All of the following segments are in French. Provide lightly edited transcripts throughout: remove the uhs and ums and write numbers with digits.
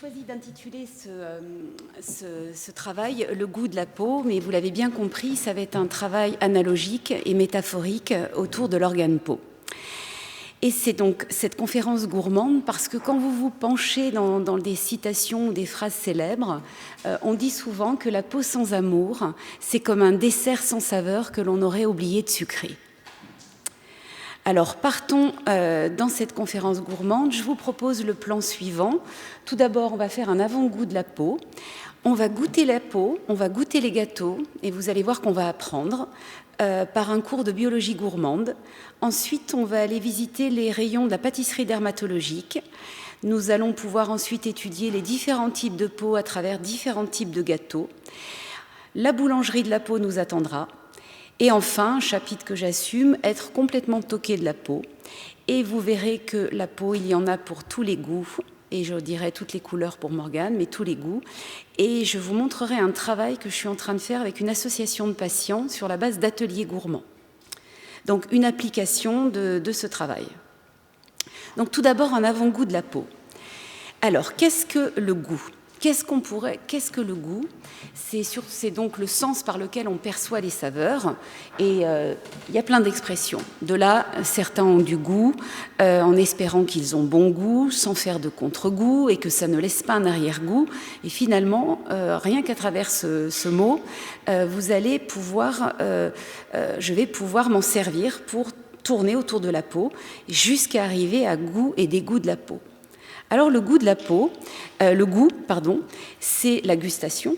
choisi d'intituler ce travail « Le goût de la peau », mais vous l'avez bien compris, ça va être un travail analogique et métaphorique autour de l'organe peau. Et c'est donc cette conférence gourmande parce que quand vous vous penchez dans des citations ou des phrases célèbres, on dit souvent que la peau sans amour, c'est comme un dessert sans saveur que l'on aurait oublié de sucrer. Alors, partons dans cette conférence gourmande. Je vous propose le plan suivant. Tout d'abord, on va faire un avant-goût de la peau. On va goûter la peau, on va goûter les gâteaux, et vous allez voir qu'on va apprendre par un cours de biologie gourmande. Ensuite, on va aller visiter les rayons de la pâtisserie dermatologique. Nous allons pouvoir ensuite étudier les différents types de peau à travers différents types de gâteaux. La boulangerie de la peau nous attendra. Et enfin, chapitre que j'assume, être complètement toqué de la peau. Et vous verrez que la peau, il y en a pour tous les goûts, et je dirais toutes les couleurs pour Morgane, mais tous les goûts. Et je vous montrerai un travail que je suis en train de faire avec une association de patients sur la base d'ateliers gourmands. Donc une application de ce travail. Donc tout d'abord, un avant-goût de la peau. Alors, qu'est-ce que le goût ? Qu'est-ce que le goût ? C'est donc le sens par lequel on perçoit les saveurs. Et il y a plein d'expressions. De là, certains ont du goût, en espérant qu'ils ont bon goût, sans faire de contre-goût, et que ça ne laisse pas un arrière-goût. Et finalement, rien qu'à travers ce mot, vous allez pouvoir, je vais pouvoir m'en servir pour tourner autour de la peau, jusqu'à arriver à goût et dégoût de la peau. Alors le goût, c'est la gustation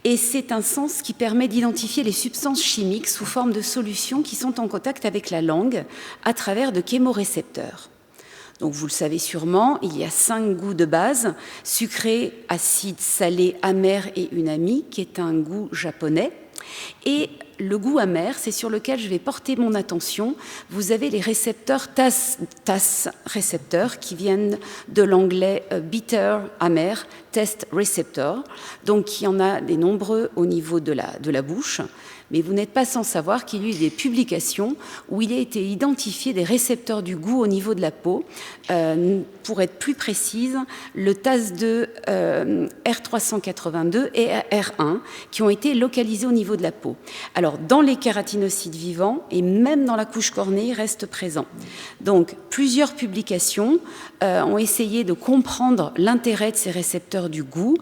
et c'est un sens qui permet d'identifier les substances chimiques sous forme de solutions qui sont en contact avec la langue à travers de chémorécepteurs. Donc vous le savez sûrement, il y a 5 goûts de base, sucré, acide, salé, amer et umami, qui est un goût japonais. Et le goût amer, c'est sur lequel je vais porter mon attention. Vous avez les récepteurs TAS récepteurs qui viennent de l'anglais bitter, amer, taste receptor. Donc il y en a des nombreux au niveau de la bouche. Mais vous n'êtes pas sans savoir qu'il y a eu des publications où il a été identifié des récepteurs du goût au niveau de la peau. Pour être plus précise, le TAS2 R382 et R1 qui ont été localisés au niveau de la peau. Alors, dans les kératinocytes vivants et même dans la couche cornée, ils restent présents. Donc, plusieurs publications ont essayé de comprendre l'intérêt de ces récepteurs du goût.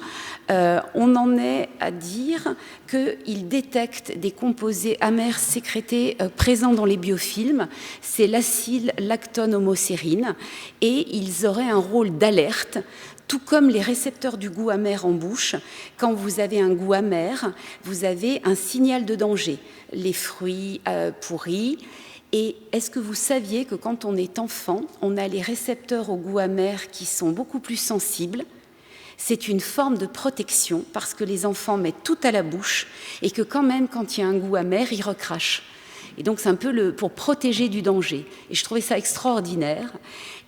On en est à dire qu'ils détectent des composés amers sécrétés présents dans les biofilms. C'est l'acétylactone-homocérine et ils auraient un rôle d'alerte, tout comme les récepteurs du goût amer en bouche. Quand vous avez un goût amer, vous avez un signal de danger. Les fruits pourris. Et est-ce que vous saviez que quand on est enfant, on a les récepteurs au goût amer qui sont beaucoup plus sensibles ? C'est une forme de protection parce que les enfants mettent tout à la bouche et que quand même, quand il y a un goût amer, ils recrachent. Et donc, c'est un peu pour protéger du danger. Et je trouvais ça extraordinaire.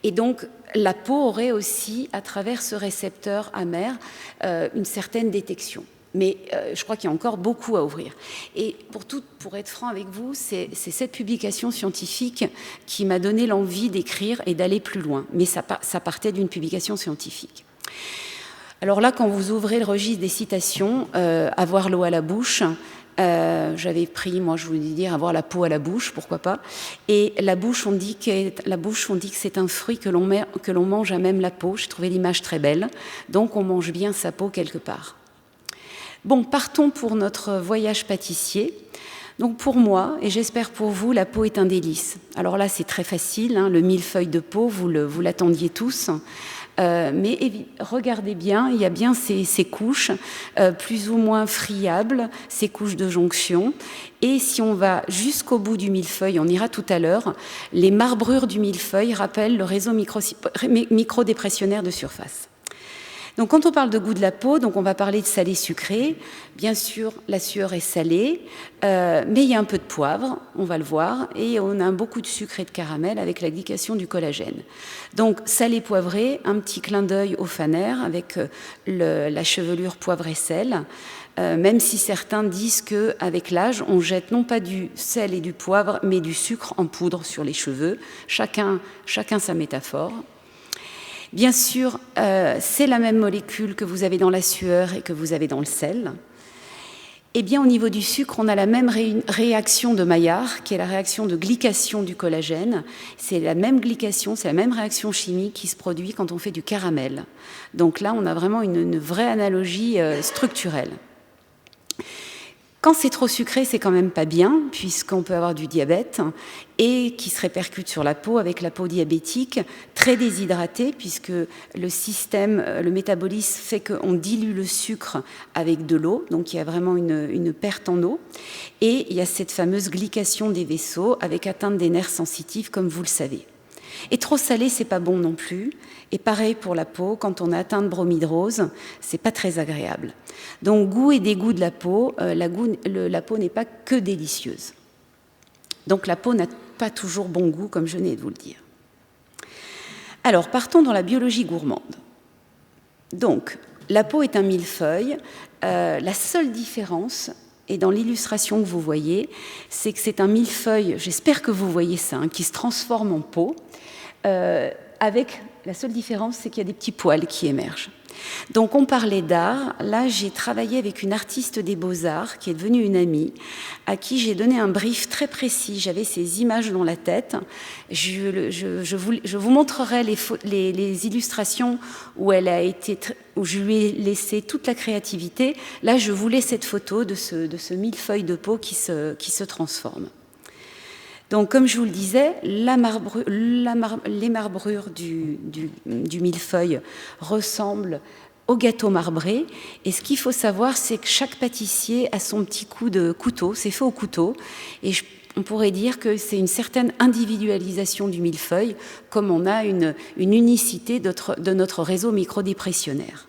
Et donc, la peau aurait aussi, à travers ce récepteur amer, une certaine détection. Mais je crois qu'il y a encore beaucoup à ouvrir. Et pour être franc avec vous, c'est cette publication scientifique qui m'a donné l'envie d'écrire et d'aller plus loin. Mais ça partait d'une publication scientifique. Alors là, quand vous ouvrez le registre des citations, avoir l'eau à la bouche, j'avais pris, moi je voulais dire avoir la peau à la bouche, pourquoi pas. Et la bouche, on dit que c'est un fruit que l'on mange à même la peau. J'ai trouvé l'image très belle. Donc on mange bien sa peau quelque part. Bon, partons pour notre voyage pâtissier. Donc pour moi, et j'espère pour vous, la peau est un délice. Alors là, c'est très facile, hein, le millefeuille de peau, vous l'attendiez tous. Mais regardez bien, il y a bien ces couches plus ou moins friables, ces couches de jonction. Et si on va jusqu'au bout du millefeuille, on ira tout à l'heure, les marbrures du millefeuille rappellent le réseau microdépressionnaire de surface. Donc quand on parle de goût de la peau, donc on va parler de salé-sucré. Bien sûr, la sueur est salée, mais il y a un peu de poivre, on va le voir, et on a beaucoup de sucre et de caramel avec la glycation du collagène. Donc salé-poivré, un petit clin d'œil au Faner avec la chevelure poivre et sel. Même si certains disent qu'avec l'âge, on jette non pas du sel et du poivre, mais du sucre en poudre sur les cheveux. Chacun sa métaphore. Bien sûr, c'est la même molécule que vous avez dans la sueur et que vous avez dans le sel. Eh bien, au niveau du sucre, on a la même réaction de Maillard, qui est la réaction de glycation du collagène. C'est la même glycation, c'est la même réaction chimique qui se produit quand on fait du caramel. Donc là, on a vraiment une vraie analogie structurelle. Quand c'est trop sucré, c'est quand même pas bien, puisqu'on peut avoir du diabète et qui se répercute sur la peau avec la peau diabétique, très déshydratée, puisque le système, le métabolisme fait qu'on dilue le sucre avec de l'eau, donc il y a vraiment une perte en eau. Et il y a cette fameuse glycation des vaisseaux avec atteinte des nerfs sensitifs, comme vous le savez. Et trop salé, c'est pas bon non plus. Et pareil pour la peau, quand on a atteint de bromhydrose, c'est pas très agréable. Donc goût et dégoût de la peau, la peau n'est pas que délicieuse. Donc la peau n'a pas toujours bon goût, comme je venais de vous le dire. Alors partons dans la biologie gourmande. Donc la peau est un millefeuille. La seule différence, et dans l'illustration que vous voyez, c'est que c'est un millefeuille, j'espère que vous voyez ça, qui se transforme en peau, avec la seule différence, c'est qu'il y a des petits poils qui émergent. Donc on parlait d'art, là j'ai travaillé avec une artiste des Beaux-Arts qui est devenue une amie, à qui j'ai donné un brief très précis, j'avais ces images dans la tête, je vous montrerai les illustrations où où je lui ai laissé toute la créativité. Là je voulais cette photo de ce millefeuille de peau qui se transforme. Donc, comme je vous le disais, les marbrures du millefeuille ressemblent au gâteau marbré. Et ce qu'il faut savoir, c'est que chaque pâtissier a son petit coup de couteau, c'est fait au couteau. Et on pourrait dire que c'est une certaine individualisation du millefeuille, comme on a une unicité de notre réseau microdépressionnaire.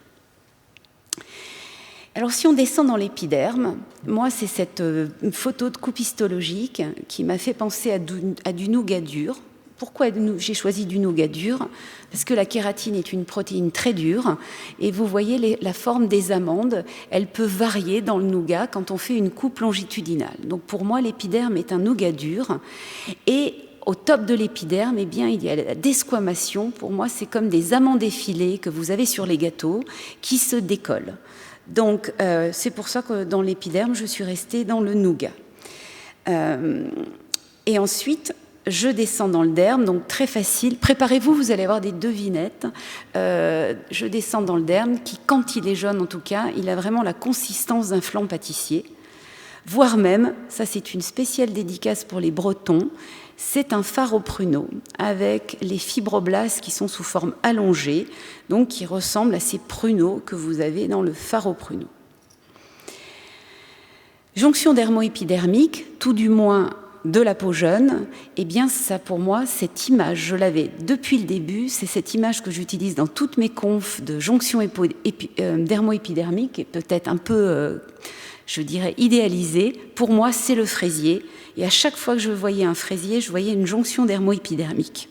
Alors si on descend dans l'épiderme, moi c'est cette photo de coupe histologique qui m'a fait penser à du nougat dur. Pourquoi j'ai choisi du nougat dur? Parce que la kératine est une protéine très dure et vous voyez la forme des amandes, elle peut varier dans le nougat quand on fait une coupe longitudinale. Donc pour moi l'épiderme est un nougat dur et au top de l'épiderme, eh bien, il y a la desquamation. Pour moi c'est comme des amandes effilées que vous avez sur les gâteaux qui se décollent. Donc, c'est pour ça que dans l'épiderme, je suis restée dans le nougat. Et ensuite, je descends dans le derme, donc très facile. Préparez-vous, vous allez avoir des devinettes. Je descends dans le derme qui, quand il est jaune en tout cas, il a vraiment la consistance d'un flan pâtissier. Voire même, ça c'est une spéciale dédicace pour les Bretons, c'est un fard au pruneau avec les fibroblastes qui sont sous forme allongée, donc qui ressemblent à ces pruneaux que vous avez dans le fard au pruneau. Jonction dermo-épidermique, tout du moins de la peau jeune, eh bien ça pour moi, cette image, je l'avais depuis le début, c'est cette image que j'utilise dans toutes mes confs de jonction dermo-épidermique, et peut-être un peu, je dirais, idéalisée. Pour moi, c'est le fraisier. Et à chaque fois que je voyais un fraisier, je voyais une jonction dermo-épidermique.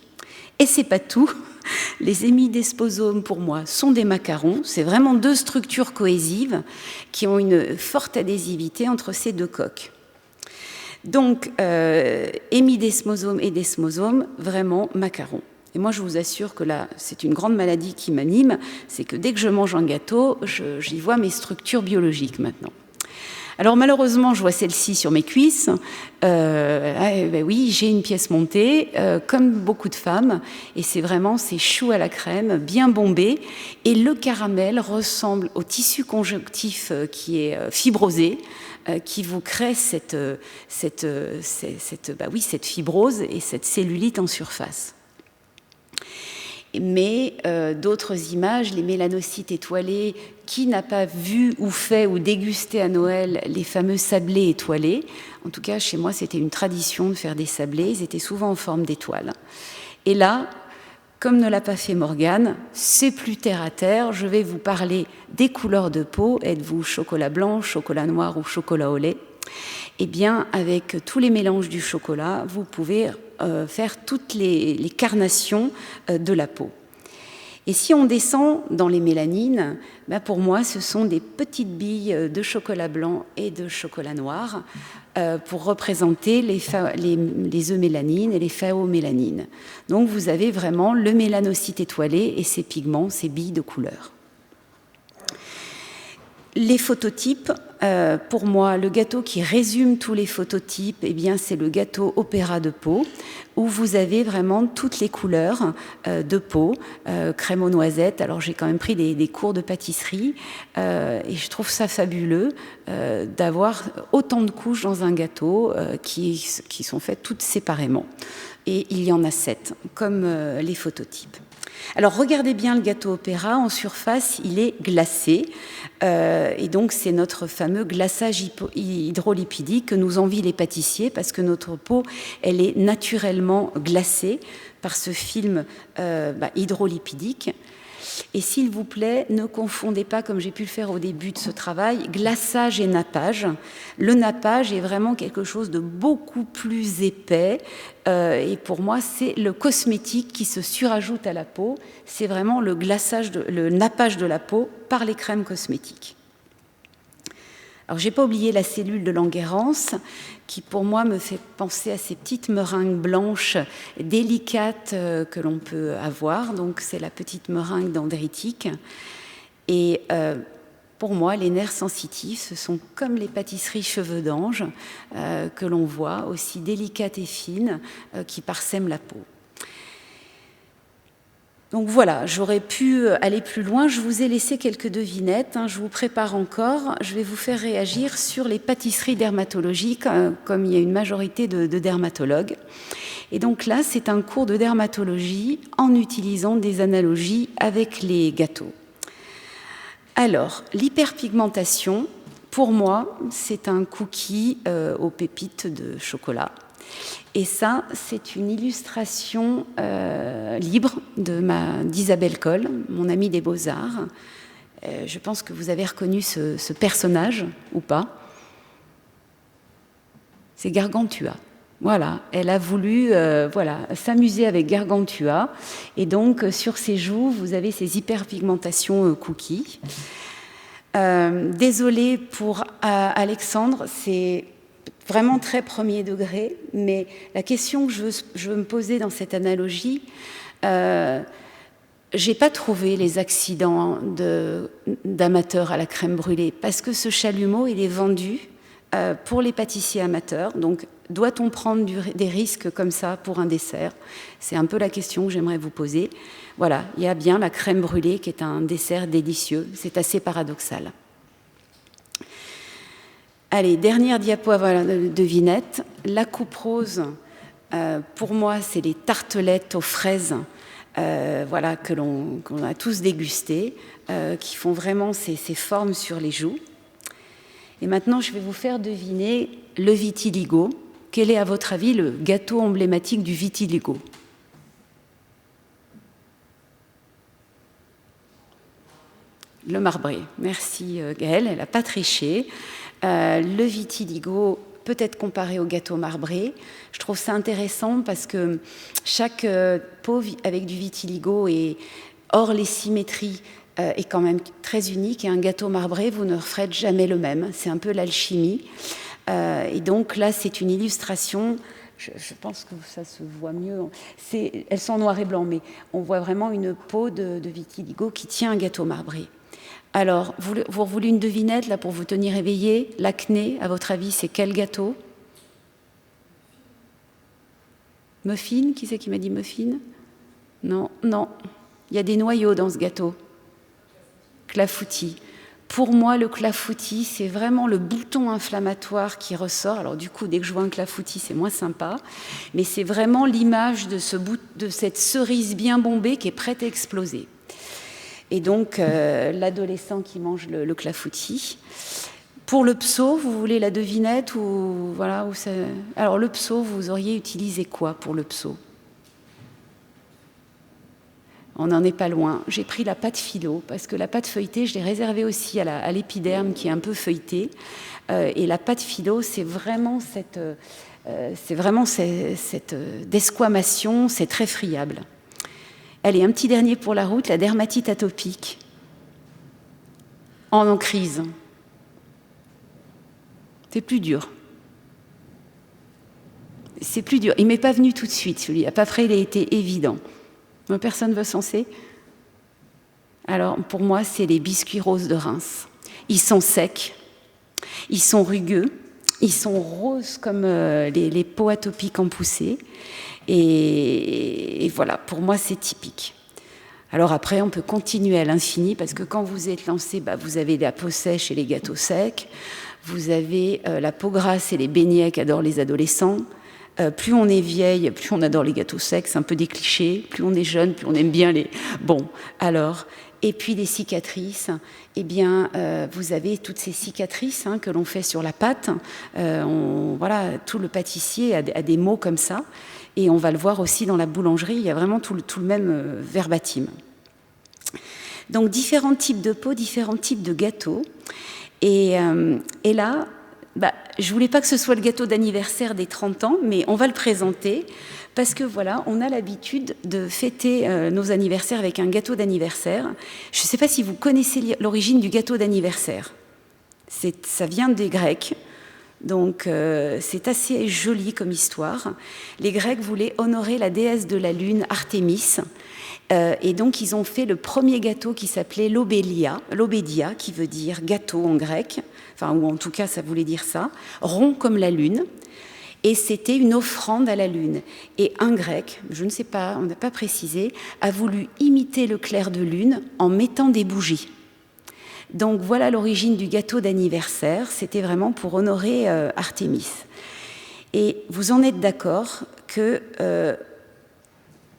Et c'est pas tout. Les hémidesmosomes, pour moi, sont des macarons. C'est vraiment deux structures cohésives qui ont une forte adhésivité entre ces deux coques. Donc, hémidesmosome et desmosome, vraiment macarons. Et moi, je vous assure que là, c'est une grande maladie qui m'anime, c'est que dès que je mange un gâteau, j'y vois mes structures biologiques maintenant. Alors malheureusement, je vois celle-ci sur mes cuisses. Ben oui, j'ai une pièce montée, comme beaucoup de femmes, et c'est chou à la crème, bien bombé. Et le caramel ressemble au tissu conjonctif qui est fibrosé, qui vous crée cette fibrose et cette cellulite en surface. Mais d'autres images, les mélanocytes étoilés, qui n'a pas vu ou fait ou dégusté à Noël les fameux sablés étoilés? En tout cas, chez moi, c'était une tradition de faire des sablés, ils étaient souvent en forme d'étoiles. Et là, comme ne l'a pas fait Morgane, c'est plus terre à terre, je vais vous parler des couleurs de peau. Êtes-vous chocolat blanc, chocolat noir ou chocolat au lait? Eh bien, avec tous les mélanges du chocolat, vous pouvez faire toutes les carnations de la peau. Et si on descend dans les mélanines, pour moi, ce sont des petites billes de chocolat blanc et de chocolat noir pour représenter les œufs mélanines et les phaomélanines. Donc vous avez vraiment le mélanocyte étoilé et ses pigments, ses billes de couleur. Les phototypes, pour moi, le gâteau qui résume tous les phototypes, eh bien, c'est le gâteau Opéra de Pau, où vous avez vraiment toutes les couleurs de Pau, crème aux noisettes. Alors, j'ai quand même pris des cours de pâtisserie et je trouve ça fabuleux d'avoir autant de couches dans un gâteau qui sont faites toutes séparément. Et il y en a 7, comme les phototypes. Alors regardez bien le gâteau Opéra, en surface il est glacé et donc c'est notre fameux glaçage hydrolipidique que nous envient les pâtissiers parce que notre peau elle est naturellement glacée par ce film hydrolipidique. Et s'il vous plaît, ne confondez pas, comme j'ai pu le faire au début de ce travail, glaçage et nappage. Le nappage est vraiment quelque chose de beaucoup plus épais. Et pour moi, c'est le cosmétique qui se surajoute à la peau. C'est vraiment le nappage de la peau par les crèmes cosmétiques. Alors, je n'ai pas oublié la cellule de Langerhans, qui pour moi me fait penser à ces petites meringues blanches délicates que l'on peut avoir. Donc, c'est la petite meringue dendritique. Et pour moi, les nerfs sensitifs, ce sont comme les pâtisseries cheveux d'ange que l'on voit, aussi délicates et fines, qui parsèment la peau. Donc voilà, j'aurais pu aller plus loin. Je vous ai laissé quelques devinettes. Je vous prépare encore. Je vais vous faire réagir sur les pâtisseries dermatologiques, comme il y a une majorité de dermatologues. Et donc là, c'est un cours de dermatologie en utilisant des analogies avec les gâteaux. Alors, l'hyperpigmentation, pour moi, c'est un cookie aux pépites de chocolat. Et ça, c'est une illustration libre d'Isabelle Coll, mon amie des Beaux-Arts. Je pense que vous avez reconnu ce personnage, ou pas. C'est Gargantua. Voilà, elle a voulu s'amuser avec Gargantua. Et donc, sur ses joues, vous avez ces hyperpigmentations cookies. Désolée pour Alexandre, c'est vraiment très premier degré, mais la question que je veux me poser dans cette analogie, j'ai pas trouvé les accidents d'amateurs à la crème brûlée, parce que ce chalumeau, il est vendu pour les pâtissiers amateurs. Donc, doit-on prendre des risques comme ça pour un dessert? C'est un peu la question que j'aimerais vous poser. Voilà, il y a bien la crème brûlée qui est un dessert délicieux. C'est assez paradoxal. Allez, dernière diapo avant la devinette. La coupe rose, pour moi, c'est les tartelettes aux fraises qu'on a tous dégustées, qui font vraiment ces formes sur les joues. Et maintenant, je vais vous faire deviner le vitiligo. Quel est, à votre avis, le gâteau emblématique du vitiligo? Le marbré. Merci Gaëlle, elle n'a pas triché. Le vitiligo peut être comparé au gâteau marbré. Je trouve ça intéressant parce que chaque peau avec du vitiligo est hors les symétries est quand même très unique. Et un gâteau marbré, vous ne referez jamais le même. C'est un peu l'alchimie. Et donc là, c'est une illustration. Je pense que ça se voit mieux. Elles sont en noir et blanc, mais on voit vraiment une peau de vitiligo qui tient un gâteau marbré. Alors, vous voulez une devinette là pour vous tenir éveillé? L'acné, à votre avis, c'est quel gâteau? Muffin? Qui c'est qui m'a dit muffin? Non. Il y a des noyaux dans ce gâteau. Clafoutis. Pour moi, le clafoutis, c'est vraiment le bouton inflammatoire qui ressort. Alors du coup, dès que je vois un clafoutis, c'est moins sympa. Mais c'est vraiment l'image de cette cerise bien bombée qui est prête à exploser. Et donc, l'adolescent qui mange le clafoutis. Pour le pso, vous voulez la devinette ou voilà où ça... Alors, le pso, vous auriez utilisé quoi pour le pso? On n'en est pas loin. J'ai pris la pâte philo, parce que la pâte feuilletée, je l'ai réservée aussi à l'épiderme qui est un peu feuilletée. Et la pâte philo, c'est vraiment cette desquamation, c'est très friable. Allez, un petit dernier pour la route, la dermatite atopique en crise. C'est plus dur. C'est plus dur. Il ne m'est pas venu tout de suite, celui-là. Après, il a été évident. Personne ne veut s'encer ? Alors, pour moi, c'est les biscuits roses de Reims. Ils sont secs, ils sont rugueux, ils sont roses comme les peaux atopiques en poussée. Et voilà, pour moi, c'est typique. Alors après, on peut continuer à l'infini, parce que quand vous êtes lancé, vous avez la peau sèche et les gâteaux secs. Vous avez la peau grasse et les beignets qu'adorent les adolescents. Plus on est vieille, plus on adore les gâteaux secs, c'est un peu des clichés. Plus on est jeune, plus on aime bien les... Bon, alors... Et puis les cicatrices, eh bien, vous avez toutes ces cicatrices que l'on fait sur la pâte. Voilà, tout le pâtissier a des mots comme ça. Et on va le voir aussi dans la boulangerie, il y a vraiment tout le même verbatim. Donc différents types de peaux, différents types de gâteaux. Et là, je ne voulais pas que ce soit le gâteau d'anniversaire des 30 ans, mais on va le présenter. Parce que voilà, on a l'habitude de fêter nos anniversaires avec un gâteau d'anniversaire. Je ne sais pas si vous connaissez l'origine du gâteau d'anniversaire. Ça vient des Grecs, donc c'est assez joli comme histoire. Les Grecs voulaient honorer la déesse de la lune, Artémis, et donc ils ont fait le premier gâteau qui s'appelait l'obédia, qui veut dire gâteau en grec, enfin, ou en tout cas ça voulait dire ça, rond comme la lune. Et c'était une offrande à la lune. Et un grec, je ne sais pas, on n'a pas précisé, a voulu imiter le clair de lune en mettant des bougies. Donc voilà l'origine du gâteau d'anniversaire, c'était vraiment pour honorer Artémis. Et vous en êtes d'accord que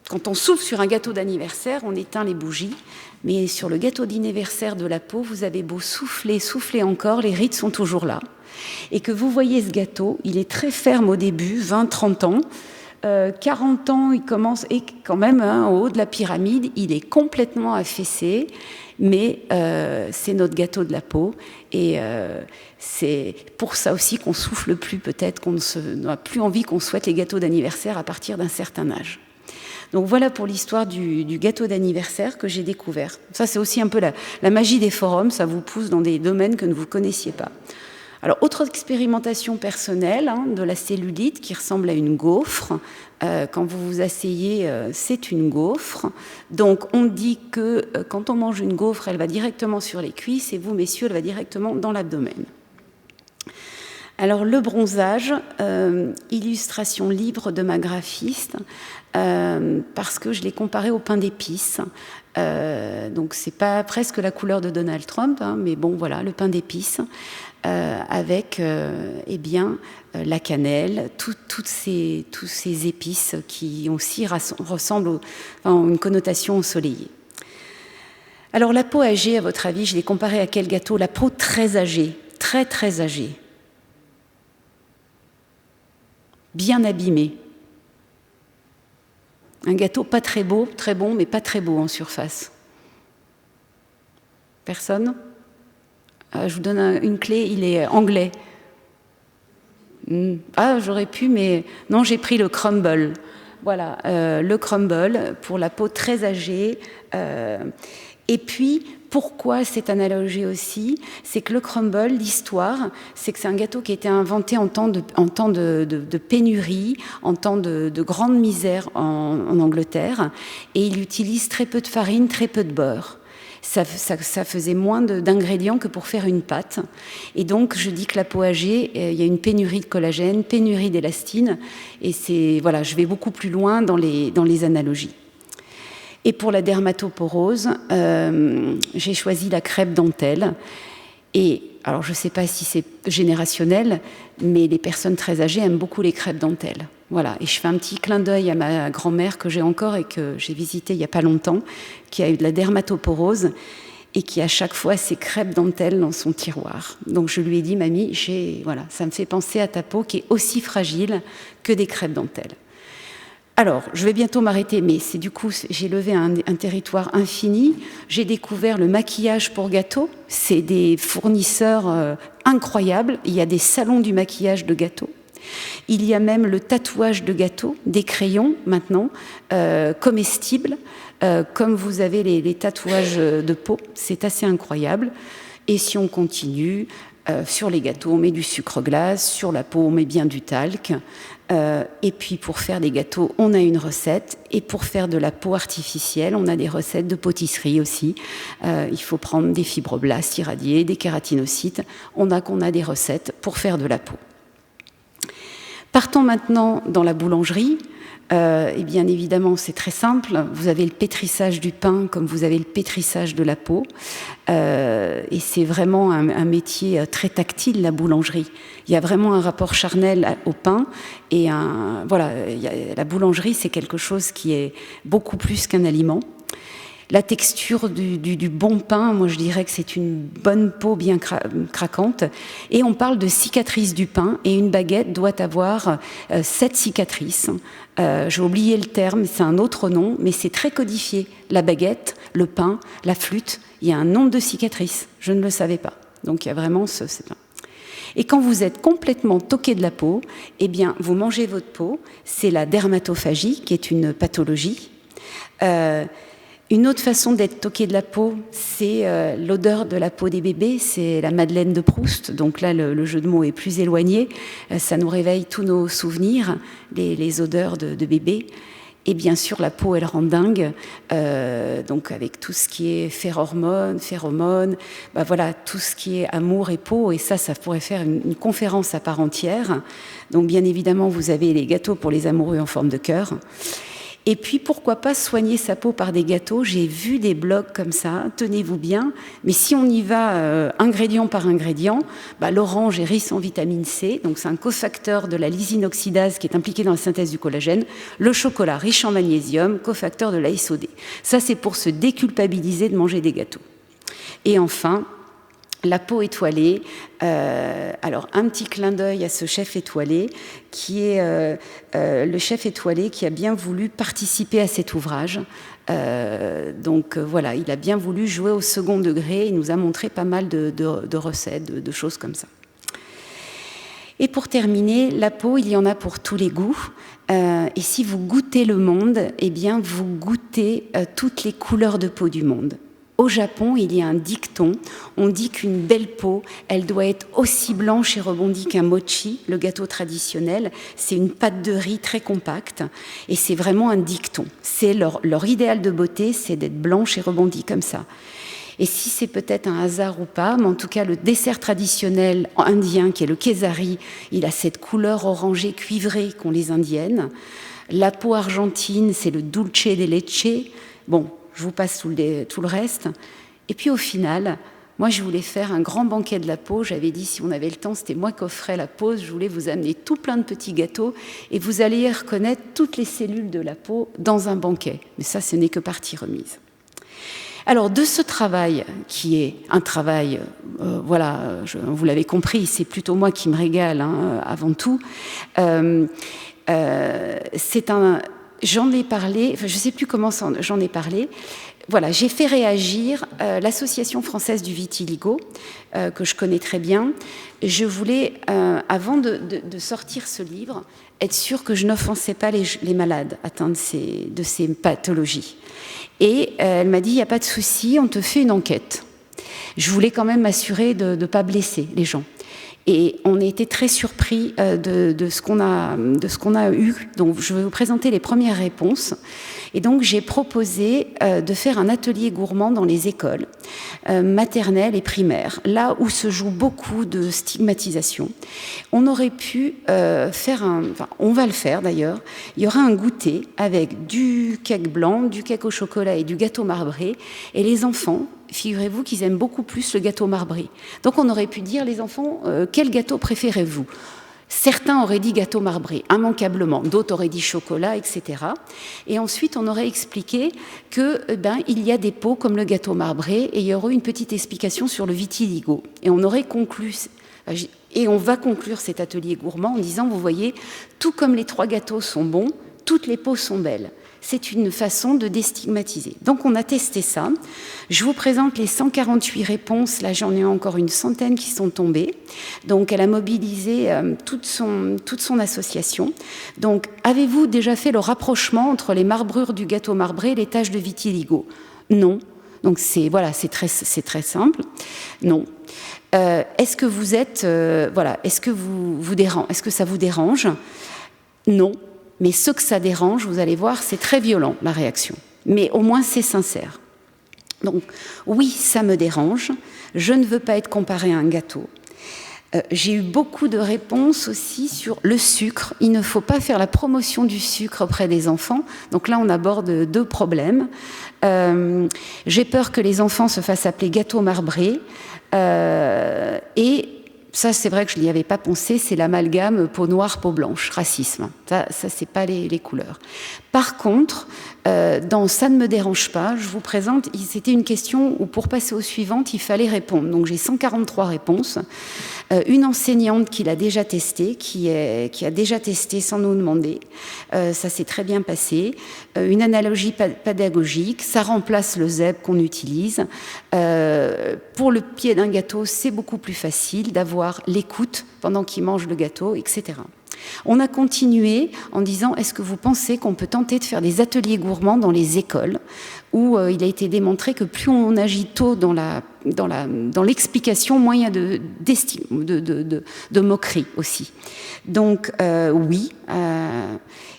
quand on souffle sur un gâteau d'anniversaire, on éteint les bougies, mais sur le gâteau d'anniversaire de la peau, vous avez beau souffler encore, les rides sont toujours là. Et que vous voyez ce gâteau, il est très ferme au début, 20-30 ans. 40 ans, il commence, et quand même, au haut de la pyramide, il est complètement affaissé, mais c'est notre gâteau de la peau. Et c'est pour ça aussi qu'on souffle plus, peut-être qu'on n'a plus envie qu'on souhaite les gâteaux d'anniversaire à partir d'un certain âge. Donc voilà pour l'histoire du gâteau d'anniversaire que j'ai découvert. Ça, c'est aussi un peu la magie des forums, ça vous pousse dans des domaines que vous ne connaissiez pas. Alors, autre expérimentation personnelle, de la cellulite qui ressemble à une gaufre. Quand vous vous asseyez, c'est une gaufre. Donc, on dit que quand on mange une gaufre, elle va directement sur les cuisses et vous, messieurs, elle va directement dans l'abdomen. Alors, le bronzage, illustration libre de ma graphiste, parce que je l'ai comparé au pain d'épices. Donc, c'est pas presque la couleur de Donald Trump, mais bon, voilà, le pain d'épices. Avec la cannelle, tous ces épices qui aussi ressemblent à une connotation ensoleillée. Alors la peau âgée, à votre avis, je l'ai comparée à quel gâteau ? La peau très âgée, très très âgée, bien abîmée. Un gâteau pas très beau, très bon, mais pas très beau en surface. Personne ? Je vous donne une clé, il est anglais. Ah, j'aurais pu, mais non, j'ai pris le crumble. Voilà, le crumble pour la peau très âgée. Et puis, pourquoi cette analogie aussi ? C'est que le crumble, l'histoire, c'est que c'est un gâteau qui a été inventé en temps de pénurie, en temps de grande misère en Angleterre. Et il utilise très peu de farine, très peu de beurre. Ça faisait moins d'ingrédients que pour faire une pâte. Et donc, je dis que la peau âgée, il y a une pénurie de collagène, pénurie d'élastine. Et voilà, je vais beaucoup plus loin dans les analogies. Et pour la dermatoporose, j'ai choisi la crêpe dentelle. Et alors, je ne sais pas si c'est générationnel, mais les personnes très âgées aiment beaucoup les crêpes dentelles. Voilà, et je fais un petit clin d'œil à ma grand-mère que j'ai encore et que j'ai visitée il n'y a pas longtemps, qui a eu de la dermatoporose et qui a chaque fois ses crêpes dentelles dans son tiroir. Donc je lui ai dit, mamie, voilà, ça me fait penser à ta peau qui est aussi fragile que des crêpes dentelles. Alors, je vais bientôt m'arrêter, mais j'ai levé un territoire infini. J'ai découvert le maquillage pour gâteau. C'est des fournisseurs incroyables. Il y a des salons du maquillage de gâteaux. Il y a même le tatouage de gâteaux, des crayons maintenant, comestibles, comme vous avez les tatouages de peau, c'est assez incroyable. Et si on continue, sur les gâteaux, on met du sucre glace, sur la peau, on met bien du talc. Et puis pour faire des gâteaux, on a une recette. Et pour faire de la peau artificielle, on a des recettes de pâtisserie aussi. Il faut prendre des fibroblastes irradiés, des kératinocytes. On a des recettes pour faire de la peau. Partons maintenant dans la boulangerie. Et bien évidemment, c'est très simple. Vous avez le pétrissage du pain comme vous avez le pétrissage de la peau. Et c'est vraiment un métier très tactile, la boulangerie. Il y a vraiment un rapport charnel au pain. Et voilà, la boulangerie, c'est quelque chose qui est beaucoup plus qu'un aliment. La texture du bon pain, moi je dirais que c'est une bonne peau bien craquante. Et on parle de cicatrices du pain. Et une baguette doit avoir 7 cicatrices. J'ai oublié le terme, c'est un autre nom, mais c'est très codifié. La baguette, le pain, la flûte, il y a un nombre de cicatrices. Je ne le savais pas. Donc il y a vraiment Et quand vous êtes complètement toqué de la peau, eh bien vous mangez votre peau. C'est la dermatophagie qui est une pathologie. Une autre façon d'être toqué de la peau, c'est l'odeur de la peau des bébés, c'est la Madeleine de Proust. Donc là, le jeu de mots est plus éloigné. Ça nous réveille tous nos souvenirs, les odeurs de bébés. Et bien sûr, la peau, elle rend dingue. Donc avec tout ce qui est phéromones, voilà, tout ce qui est amour et peau. Et ça pourrait faire une conférence à part entière. Donc bien évidemment, vous avez les gâteaux pour les amoureux en forme de cœur. Et puis, pourquoi pas soigner sa peau par des gâteaux? J'ai vu des blogs comme ça, tenez-vous bien. Mais si on y va ingrédient par ingrédient, l'orange est riche en vitamine C, donc c'est un cofacteur de la lysine-oxydase qui est impliqué dans la synthèse du collagène. Le chocolat riche en magnésium, cofacteur de la SOD. Ça, c'est pour se déculpabiliser de manger des gâteaux. Et enfin, la peau étoilée, alors un petit clin d'œil à ce chef étoilé qui est le chef étoilé qui a bien voulu participer à cet ouvrage. Donc voilà, il a bien voulu jouer au second degré, il nous a montré pas mal de recettes, de choses comme ça. Et pour terminer, la peau, il y en a pour tous les goûts. Et si vous goûtez le monde, eh bien vous goûtez toutes les couleurs de peau du monde. Au Japon, il y a un dicton, on dit qu'une belle peau, elle doit être aussi blanche et rebondie qu'un mochi, le gâteau traditionnel. C'est une pâte de riz très compacte et c'est vraiment un dicton. C'est leur idéal de beauté, c'est d'être blanche et rebondie comme ça. Et si c'est peut-être un hasard ou pas, mais en tout cas, le dessert traditionnel indien, qui est le kesari, il a cette couleur orangée cuivrée qu'ont les indiennes. La peau argentine, c'est le dulce de leche. Bon, je vous passe tout le reste. Et puis au final, moi je voulais faire un grand banquet de la peau. J'avais dit si on avait le temps, c'était moi qui offrais la pause. Je voulais vous amener tout plein de petits gâteaux et vous allez reconnaître toutes les cellules de la peau dans un banquet. Mais ça, ce n'est que partie remise. Alors de ce travail, qui est un travail, vous l'avez compris, c'est plutôt moi qui me régale avant tout, j'en ai parlé, je ne sais plus comment j'en ai parlé. Voilà, j'ai fait réagir l'Association française du vitiligo, que je connais très bien. Je voulais, avant de sortir ce livre, être sûre que je n'offensais pas les malades atteints de ces pathologies. Et elle m'a dit, il n'y a pas de souci, on te fait une enquête. Je voulais quand même m'assurer de ne pas blesser les gens. Et on a été très surpris de ce qu'on a eu. Donc, je vais vous présenter les premières réponses. Et donc, j'ai proposé de faire un atelier gourmand dans les écoles maternelles et primaires, là où se joue beaucoup de stigmatisation. On aurait pu on va le faire d'ailleurs. Il y aura un goûter avec du cake blanc, du cake au chocolat et du gâteau marbré. Et les enfants, figurez-vous qu'ils aiment beaucoup plus le gâteau marbré. Donc on aurait pu dire, les enfants, quel gâteau préférez-vous? Certains auraient dit gâteau marbré, immanquablement. D'autres auraient dit chocolat, etc. Et ensuite, on aurait expliqué que, il y a des peaux comme le gâteau marbré, et il y aurait une petite explication sur le vitiligo. Et on aurait conclu, et on va conclure cet atelier gourmand en disant, vous voyez, tout comme les 3 gâteaux sont bons, toutes les peaux sont belles. c'est une façon de déstigmatiser. Donc on a testé ça. Je vous présente les 148 réponses. Là, j'en ai encore une centaine qui sont tombées. Donc elle a mobilisé toute son association. Donc avez-vous déjà fait le rapprochement entre les marbrures du gâteau marbré et les taches de vitiligo? Non. Donc c'est très simple. Non. Est-ce que vous êtes est-ce que ça vous dérange? Non. Mais ce que ça dérange, vous allez voir, c'est très violent, la réaction. Mais au moins, c'est sincère. Donc, oui, ça me dérange. Je ne veux pas être comparée à un gâteau. J'ai eu beaucoup de réponses aussi sur le sucre. Il ne faut pas faire la promotion du sucre auprès des enfants. Donc là, on aborde 2 problèmes. J'ai peur que les enfants se fassent appeler gâteau marbré. Et ça, c'est vrai que je n'y avais pas pensé, c'est l'amalgame peau noire, peau blanche, racisme. Ça c'est pas les couleurs. Par contre, dans Ça ne me dérange pas, je vous présente, c'était une question où pour passer aux suivantes, il fallait répondre. Donc j'ai 143 réponses. Une enseignante qui l'a déjà testé, qui a déjà testé sans nous demander. Ça s'est très bien passé. Une analogie pédagogique, ça remplace le ZEB qu'on utilise. Pour le pied d'un gâteau, c'est beaucoup plus facile d'avoir l'écoute pendant qu'il mange le gâteau, etc. On a continué en disant, est-ce que vous pensez qu'on peut tenter de faire des ateliers gourmands dans les écoles où il a été démontré que plus on agit tôt dans l'explication, moins il y a de moquerie aussi. Donc oui,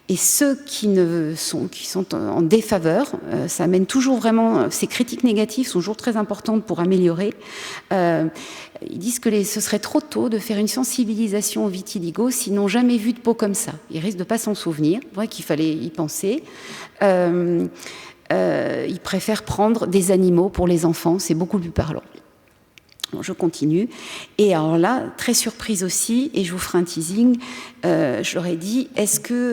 et ceux qui sont en défaveur, ça amène toujours vraiment, ces critiques négatives sont toujours très importantes pour améliorer. Ils disent que ce serait trop tôt de faire une sensibilisation au vitiligo s'ils n'ont jamais vu de peau comme ça. Ils risquent de ne pas s'en souvenir. C'est vrai qu'il fallait y penser. Ils préfèrent prendre des animaux pour les enfants, c'est beaucoup plus parlant. Bon, je continue. Et alors là, très surprise aussi, et je vous ferai un teasing, je leur ai dit,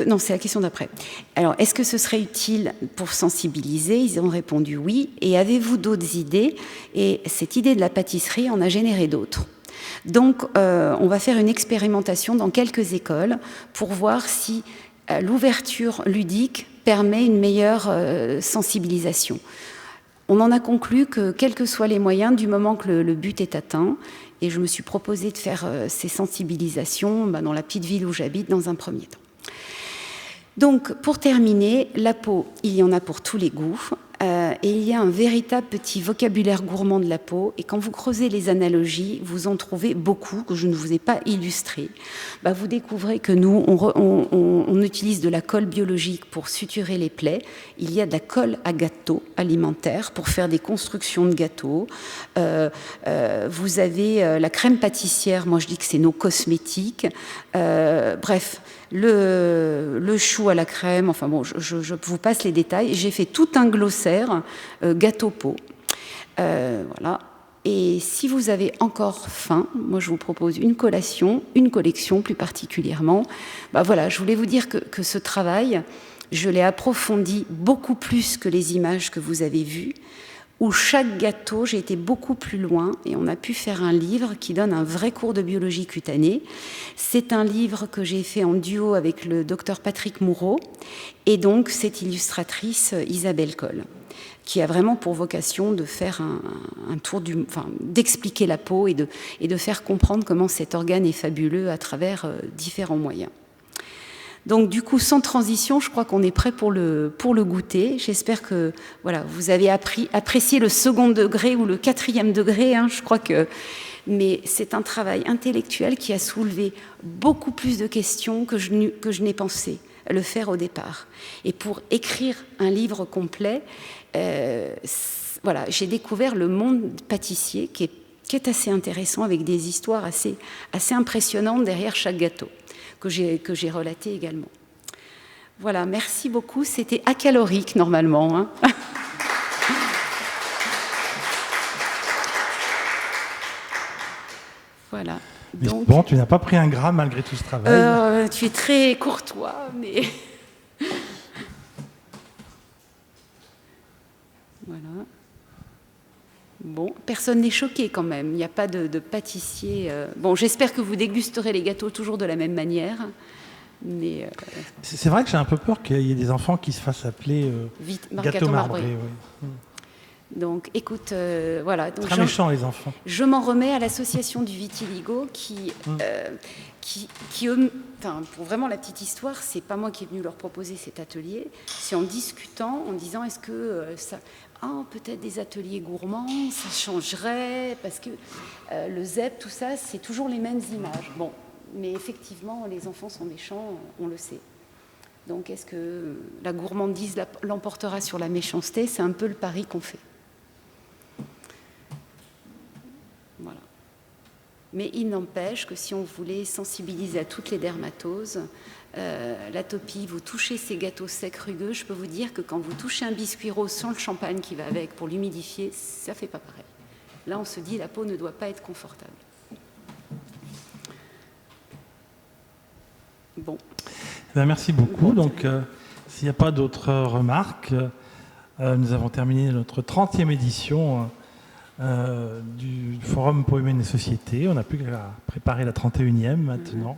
non, c'est la question d'après. Alors, est-ce que ce serait utile pour sensibiliser? Ils ont répondu oui. Et avez-vous d'autres idées? Et cette idée de la pâtisserie en a généré d'autres. Donc, on va faire une expérimentation dans quelques écoles pour voir si l'ouverture ludique permet une meilleure sensibilisation. On en a conclu que, quels que soient les moyens, du moment que le but est atteint, et je me suis proposé de faire ces sensibilisations dans la petite ville où j'habite dans un premier temps. Donc, pour terminer, la peau, il y en a pour tous les goûts. Et il y a un véritable petit vocabulaire gourmand de la peau. Et quand vous creusez les analogies, vous en trouvez beaucoup que je ne vous ai pas illustrées. Vous découvrez que nous, on utilise de la colle biologique pour suturer les plaies. Il y a de la colle à gâteau alimentaire pour faire des constructions de gâteaux. Vous avez la crème pâtissière. Moi, je dis que c'est nos cosmétiques. Bref. Le chou à la crème, enfin bon, je vous passe les détails. J'ai fait tout un glossaire gâteau-peau. Voilà. Et si vous avez encore faim, moi je vous propose une collation, une collection plus particulièrement. Voilà, je voulais vous dire que ce travail, je l'ai approfondi beaucoup plus que les images que vous avez vues, où chaque gâteau, j'ai été beaucoup plus loin et on a pu faire un livre qui donne un vrai cours de biologie cutanée. C'est un livre que j'ai fait en duo avec le docteur Patrick Moureau et donc cette illustratrice Isabelle Coll, qui a vraiment pour vocation de faire un tour d'expliquer la peau et de faire comprendre comment cet organe est fabuleux à travers différents moyens. Donc du coup, sans transition, je crois qu'on est prêt pour le goûter. J'espère que vous avez apprécié le second degré ou le 4e degré. Je crois que, mais c'est un travail intellectuel qui a soulevé beaucoup plus de questions que je n'ai pensé le faire au départ. Et pour écrire un livre complet, j'ai découvert le monde pâtissier qui est assez intéressant, avec des histoires assez impressionnantes derrière chaque gâteau, que j'ai relaté également. Voilà, merci beaucoup. C'était acalorique, normalement. Voilà. Donc, bon, tu n'as pas pris un gras malgré tout ce travail. Tu es très courtois, mais... Voilà. Bon, personne n'est choqué quand même. Il n'y a pas de pâtissier. Bon, j'espère que vous dégusterez les gâteaux toujours de la même manière. Mais c'est vrai que j'ai un peu peur qu'il y ait des enfants qui se fassent appeler gâteau marbré. Oui. Donc, écoute, voilà. Donc, très méchants, les enfants. Je m'en remets à l'association du vitiligo qui enfin, pour vraiment la petite histoire, c'est pas moi qui est venu leur proposer cet atelier, c'est en discutant, en disant est-ce que ça... peut-être des ateliers gourmands, ça changerait, parce que le ZEP, tout ça, c'est toujours les mêmes images. Bon, mais effectivement, les enfants sont méchants, on le sait. Donc, est-ce que la gourmandise l'emportera sur la méchanceté? C'est un peu le pari qu'on fait. Voilà. Mais il n'empêche que si on voulait sensibiliser à toutes les dermatoses, l'atopie, vous touchez ces gâteaux secs rugueux, je peux vous dire que quand vous touchez un biscuit rose sans le champagne qui va avec pour l'humidifier, ça ne fait pas pareil. Là, on se dit la peau ne doit pas être confortable. Bon. Merci beaucoup. Donc, s'il n'y a pas d'autres remarques, nous avons terminé notre 30e édition du Forum Peau humaine et société. On n'a plus qu'à préparer la 31e maintenant.